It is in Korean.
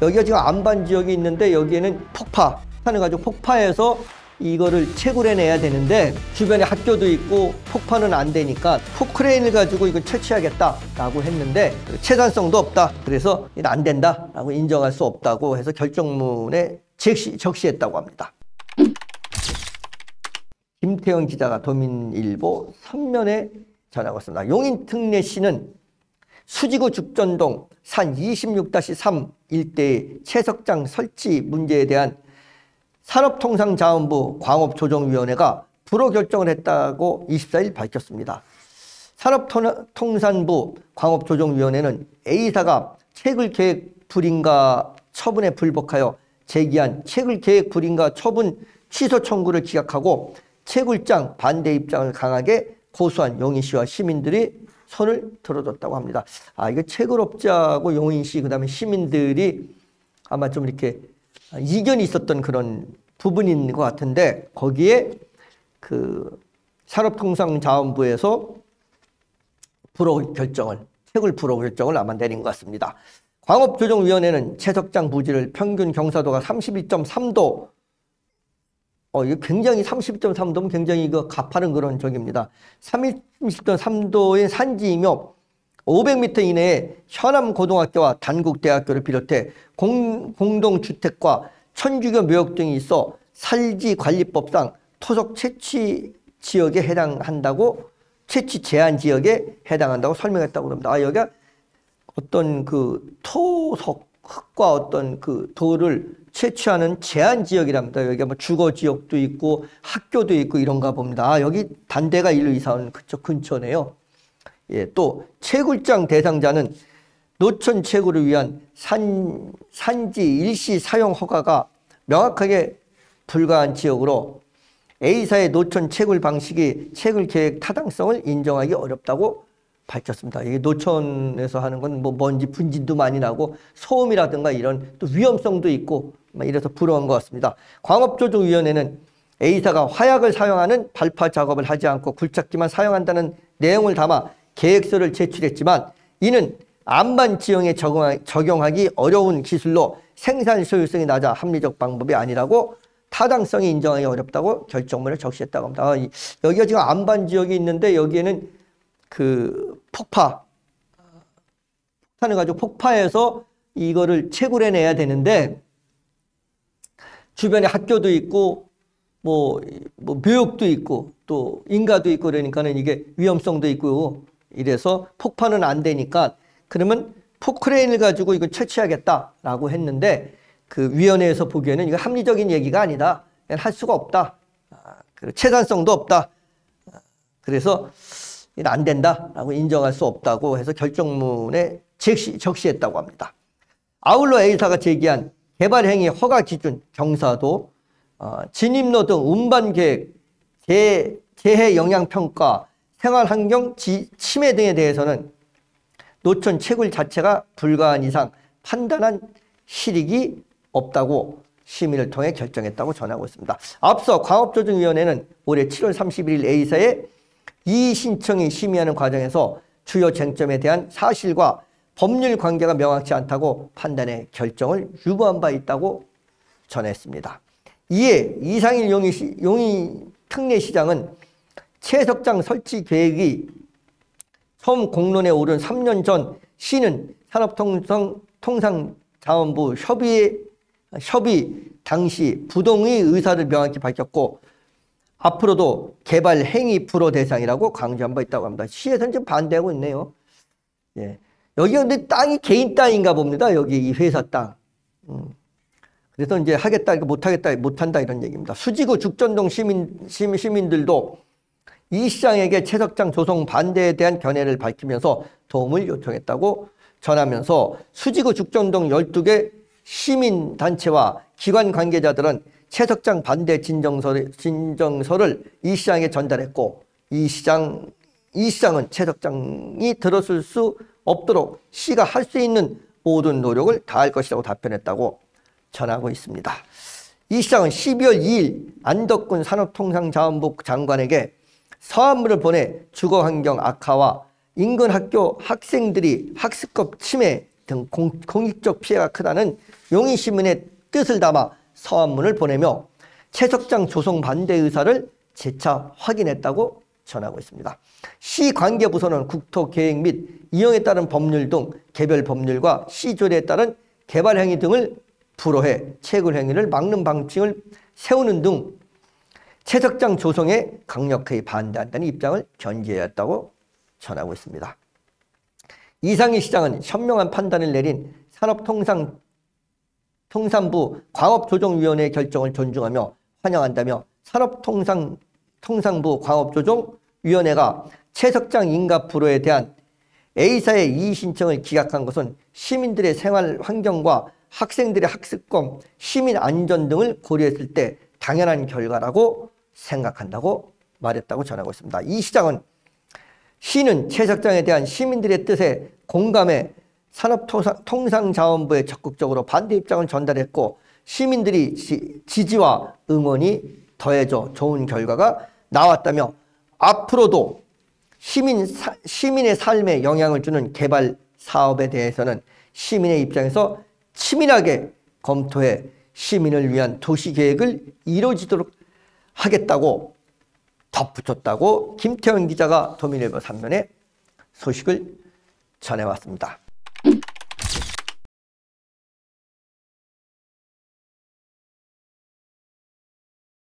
여기가 지금 안반 지역이 있는데 여기에는 폭탄을 가지고 폭파해서 이거를 채굴해내야 되는데 주변에 학교도 있고 폭파는 안 되니까 포크레인을 가지고 이걸 채취하겠다라고 했는데 채단성도 없다. 그래서 안 된다라고 인정할 수 없다고 해서 결정문에 적시했다고 합니다. 김태형 기자가 도민일보 3면에 전하고 있습니다. 용인 특례시는 수지구 죽전동 산 26-3 일대의 채석장 설치 문제에 대한 산업통상자원부 광업조정위원회가 불허 결정을 했다고 24일 밝혔습니다. 산업통상부 광업조정위원회는 A사가 채굴계획 불인가 처분에 불복하여 제기한 채굴계획 불인가 처분 취소 청구를 기각하고 채굴장 반대 입장을 강하게 고수한 용인시와 시민들이 손을 들어줬다고 합니다. 이거 채굴업자하고 용인시 그다음에 시민들이 아마 좀 이렇게 이견이 있었던 그런 부분인 것 같은데 거기에 그 산업통상자원부에서 채굴 불허 결정을 아마 내린 것 같습니다. 광업조정위원회는 채석장 부지를 평균 경사도가 32.3도 이거 굉장히 32.3도면 굉장히 이거 가파른 그런 적입니다. 32.3도의 산지이며 500m 이내에 현암고등학교와 단국대학교를 비롯해 공동주택과 천주교 묘역 등이 있어 살지관리법상 토속 채취 지역에 해당한다고 채취 제한 지역에 해당한다고 설명했다고 합니다. 여기가 어떤 그 토속 흙과 어떤 그 돌을 채취하는 제한 지역이랍니다. 여기가 뭐 주거 지역도 있고 학교도 있고 이런가 봅니다. 여기 단대가 일로 이사온 그쪽 근처네요. 예, 또 채굴장 대상자는 노천 채굴을 위한 산지 일시 사용 허가가 명확하게 불가한 지역으로 A사의 노천 채굴 방식이 채굴 계획 타당성을 인정하기 어렵다고 밝혔습니다. 이게 노천에서 하는 건 뭐 먼지 분진도 많이 나고 소음이라든가 이런 또 위험성도 있고 이래서 불허한 것 같습니다. 광업조정위원회는 A사가 화약을 사용하는 발파 작업을 하지 않고 굴착기만 사용한다는 내용을 담아 계획서를 제출했지만 이는 안반 지형에 적용하기 어려운 기술로 생산 소유성이 낮아 합리적 방법이 아니라고 타당성이 인정하기 어렵다고 결정문을 적시했다고 합니다. 여기가 지금 안반 지역이 있는데 여기에는 그 폭탄을 가지고 폭파해서 이거를 채굴해내야 되는데 주변에 학교도 있고 뭐 묘역도 있고 또 인가도 있고 그러니까는 이게 위험성도 있고 이래서 폭파는 안 되니까 그러면 포크레인을 가지고 이걸 채취하겠다라고 했는데 그 위원회에서 보기에는 이거 합리적인 얘기가 아니다. 할 수가 없다. 채단성도 없다. 그래서 안 된다라고 인정할 수 없다고 해서 결정문에 적시했다고 합니다. 아울러 A사가 제기한 개발행위 허가 기준, 경사도, 진입로 등 운반계획, 재해 영향평가, 생활환경 침해 등에 대해서는 노천 채굴 자체가 불가한 이상 판단한 실익이 없다고 심의를 통해 결정했다고 전하고 있습니다. 앞서 광업조정위원회는 올해 7월 31일 A사의 이의 신청이 심의하는 과정에서 주요 쟁점에 대한 사실과 법률 관계가 명확치 않다고 판단해 결정을 유보한 바 있다고 전했습니다. 이에 이상일 용인 특례시장은 채석장 설치 계획이 처음 공론에 오른 3년 전 시는 산업통상자원부 협의 당시 부동의 의사를 명확히 밝혔고 앞으로도 개발 행위 불허 대상이라고 강조한 바 있다고 합니다. 시에서는 지금 반대하고 있네요. 예. 여기가 근데 땅이 개인 땅인가 봅니다. 여기 이 회사 땅. 그래서 이제 하겠다, 못하겠다, 못한다 이런 얘기입니다. 수지구 죽전동 시민들도 이 시장에게 채석장 조성 반대에 대한 견해를 밝히면서 도움을 요청했다고 전하면서 수지구 죽전동 12개 시민단체와 기관 관계자들은 채석장 반대 진정서를 이 시장에 전달했고 이 시장은 채석장이 들어설 수 없도록 시가 할 수 있는 모든 노력을 다할 것이라고 답변했다고 전하고 있습니다. 이 시장은 12월 2일 안덕근 산업통상자원부 장관에게 서한문을 보내 주거환경 악화와 인근 학교 학생들이 학습법 침해 등 공익적 피해가 크다는 용인시민의 뜻을 담아 서한문을 보내며 최석장 조성 반대 의사를 재차 확인했다고 전하고 있습니다. 시 관계부서는 국토계획 및 이용에 따른 법률 등 개별 법률과 시조례에 따른 개발 행위 등을 불허해 채굴 행위를 막는 방침을 세우는 등 최석장 조성에 강력하게 반대한다는 입장을 견지했다고 전하고 있습니다. 이상희 시장은 현명한 판단을 내린 산업통상부 광업조정위원회의 결정을 존중하며 환영한다며 산업통상부 광업조정위원회가 최석장 인가 불허에 대한 A사의 이의 신청을 기각한 것은 시민들의 생활 환경과 학생들의 학습권, 시민 안전 등을 고려했을 때 당연한 결과라고 생각한다고 말했다고 전하고 있습니다. 이 시장은 시는 최석장에 대한 시민들의 뜻에 공감해 산업통상자원부에 적극적으로 반대 입장을 전달했고 시민들이 지지와 응원이 더해져 좋은 결과가 나왔다며 앞으로도 시민의 삶에 영향을 주는 개발 사업에 대해서는 시민의 입장에서 치밀하게 검토해 시민을 위한 도시계획을 이루어지도록 하겠다고 덧붙였다고 김태원 기자가 도민일보 3면에 소식을 전해왔습니다.